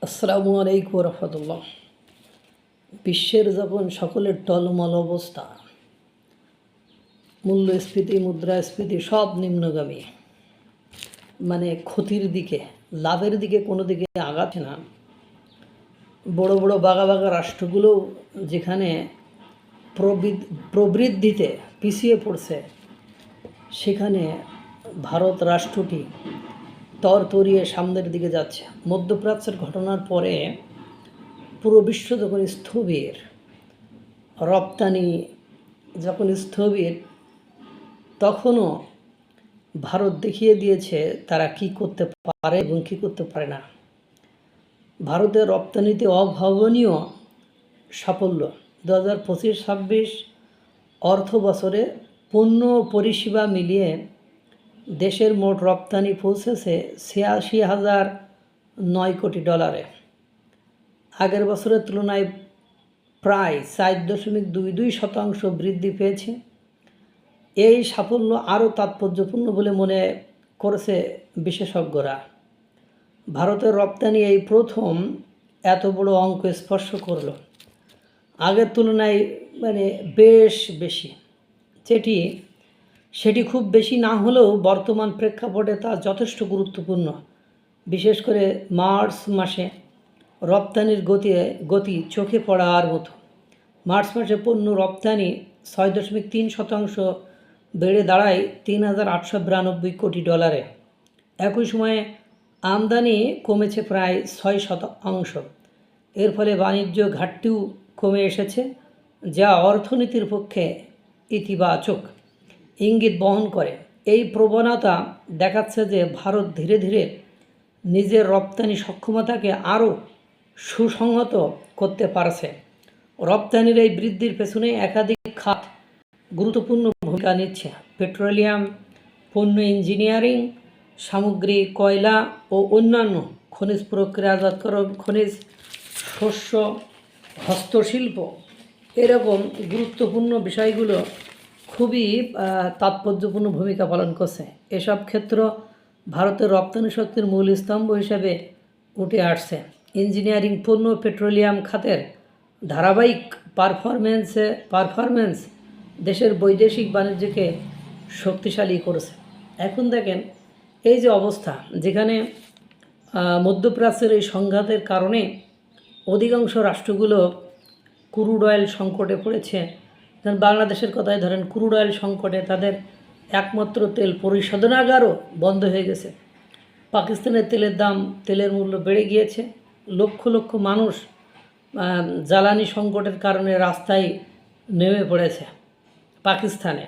আসসালামু আলাইকুম রহমতুল্লাহ। বিশ্বের যখন সকলের টলমল অবস্থা, মূল্যস্ফীতি মুদ্রাস্ফীতি সব নিম্নগামী, মানে ক্ষতির দিকে, লাভের দিকে কোনো দিকে আগাচ্ছে না। বড় বড় বাঘা বাঘা রাষ্ট্রগুলো যেখানে প্রবৃদ্ধিতে পিছিয়ে পড়ছে, সেখানে ভারত রাষ্ট্রটি তরতরিয়ে সামনের দিকে যাচ্ছে। মধ্যপ্রাচ্যের ঘটনার পরে পুরো বিশ্ব যখন স্থবির, রপ্তানি যখন স্থবির, তখনও ভারত দেখিয়ে দিয়েছে তারা কি করতে পারে এবং কি করতে পারে না। ভারতের রপ্তানিতে অভাবনীয় সাফল্য। 2025-26 অর্থ বছরে পণ্য পরিষেবা মিলিয়ে দেশের মোট রপ্তানি পৌঁছেছে 86,009 কোটি ডলারে। আগের বছরের তুলনায় প্রায় 4.22% বৃদ্ধি পেয়েছে। এই সাফল্য আরও তাৎপর্যপূর্ণ বলে মনে করেছে বিশেষজ্ঞরা। ভারতের রপ্তানি এই প্রথম এত বড় অঙ্ক স্পর্শ করল। আগের তুলনায় বেশ বেশি। সেটি খুব বেশি না হলেও বর্তমান প্রেক্ষাপটে তা যথেষ্ট গুরুত্বপূর্ণ। বিশেষ করে মার্চ মাসে রপ্তানির গতি চোখে পড়ার মতো। মার্চ মাসে পণ্য রপ্তানি 6.3% বেড়ে দাঁড়ায় 3,892 কোটি ডলারে। একই সময়ে আমদানি কমেছে প্রায় 6%। এর ফলে বাণিজ্য ঘাটতিও কমে এসেছে, যা অর্থনীতির পক্ষে ইতিবাচক ইঙ্গিত বহন করে। এই প্রবণতা দেখাচ্ছে যে ভারত ধীরে ধীরে নিজের রপ্তানি সক্ষমতাকে আরও সুসংহত করতে পারছে। রপ্তানির এই বৃদ্ধির পেছনে একাধিক খাত গুরুত্বপূর্ণ ভূমিকা নিচ্ছে। পেট্রোলিয়াম পণ্য, ইঞ্জিনিয়ারিং সামগ্রী, কয়লা ও অন্যান্য খনিজ প্রক্রিয়াজাতকরণ, খনিজ শস্য, হস্তশিল্প, এরকম গুরুত্বপূর্ণ বিষয়গুলো খুবই তাৎপর্যপূর্ণ ভূমিকা পালন করছে। এসব ক্ষেত্র ভারতের রপ্তানি শক্তির মূল স্তম্ভ হিসেবে উঠে আসছে। ইঞ্জিনিয়ারিং পণ্য, পেট্রোলিয়াম খাতের ধারাবাহিক পারফরমেন্স দেশের বৈদেশিক বাণিজ্যকে শক্তিশালী করেছে। এখন দেখেন এই যে অবস্থা, যেখানে মধ্যপ্রাচ্যের এই সংঘাতের কারণে অধিকাংশ রাষ্ট্রগুলো ক্রুড অয়েল সংকটে পড়েছে। বাংলাদেশের কথাই ধরেন, ক্রুড অয়েল সংকটে তাদের একমাত্র তেল পরিশোধনাগারও বন্ধ হয়ে গেছে। পাকিস্তানের তেলের মূল্য বেড়ে গিয়েছে। লক্ষ লক্ষ মানুষ জ্বালানি সংকটের কারণে রাস্তায় নেমে পড়েছে পাকিস্তানে।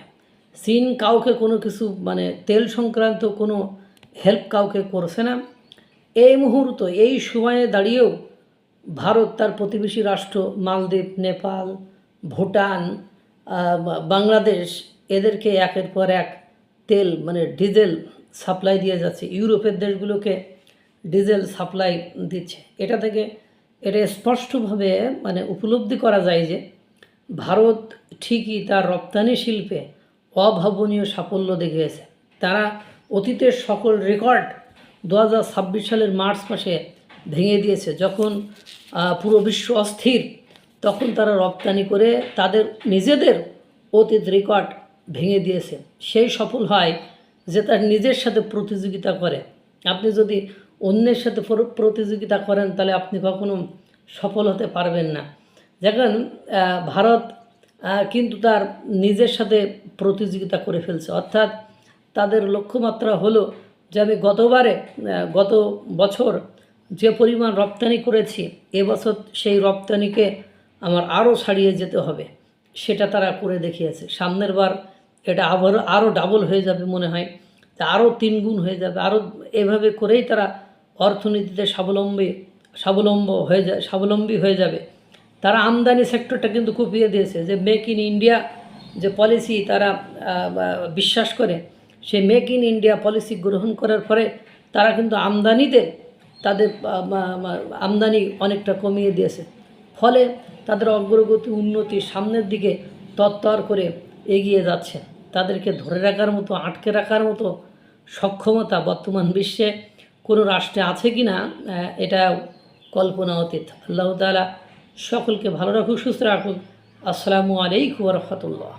চীন কাউকে কোনো কিছু তেল সংক্রান্ত কোনো হেল্প কাউকে করছে না। এই মুহূর্ত, এই সময়ে দাঁড়িয়েও ভারত তার প্রতিবেশী রাষ্ট্র মালদ্বীপ, নেপাল, ভুটান, বাংলাদেশ, এদেরকে একের পর এক তেল ডিজেল সাপ্লাই দিয়ে যাচ্ছে। ইউরোপের দেশগুলোকে ডিজেল সাপ্লাই দিচ্ছে। এটা থেকে এটা স্পষ্টভাবে উপলব্ধি করা যায় যে ভারত ঠিকই তার রপ্তানি শিল্পে অভাবনীয় সাফল্য দেখিয়েছে। তারা অতীতের সকল রেকর্ড 2026 সালের মার্চ মাসে ভেঙে দিয়েছে। যখন পুরো বিশ্ব অস্থির, তখন তারা রপ্তানি করে তাদের নিজেদের অতীত রেকর্ড ভেঙে দিয়েছে। সেই সফল হয় যে তার নিজের সাথে প্রতিযোগিতা করে। আপনি যদি অন্যের সাথে প্রতিযোগিতা করেন, তাহলে আপনি কখনো সফল হতে পারবেন না। দেখেন ভারত কিন্তু তার নিজের সাথে প্রতিযোগিতা করে ফেলছে। অর্থাৎ তাদের লক্ষ্যমাত্রা হলো যে আমি গত বছর যে পরিমাণ রপ্তানি করেছি, এবছর সেই রপ্তানিকে আমার আরও ছাড়িয়ে যেতে হবে। সেটা তারা করে দেখিয়েছে। সামনের বার এটা আরও ডাবল হয়ে যাবে মনে হয়, তা আরও 3 গুণ হয়ে যাবে। আরও এভাবে করেই তারা অর্থনীতিতে স্বাবলম্বী হয়ে যাবে। তারা আমদানি সেক্টরটা কিন্তু কুপিয়ে দিয়েছে। যে মেক ইন ইন্ডিয়া যে পলিসি তারা বিশ্বাস করে, সেই মেক ইন ইন্ডিয়া পলিসি গ্রহণ করার পরে তারা কিন্তু তাদের আমদানি অনেকটা কমিয়ে দিয়েছে। ফলে তাদের অগ্রগতি, উন্নতি সামনের দিকে তরতর করে এগিয়ে যাচ্ছে। তাদেরকে ধরে রাখার মতো, আটকে রাখার মতো সক্ষমতা বর্তমান বিশ্বে কোনো রাষ্ট্রে আছে কি না, এটা কল্পনা অতীত। আল্লাহ তাআলা সকলকে ভালো রাখুক, সুস্থ রাখুক। আসসালামু আলাইকুম ওয়া রাহমাতুল্লাহ।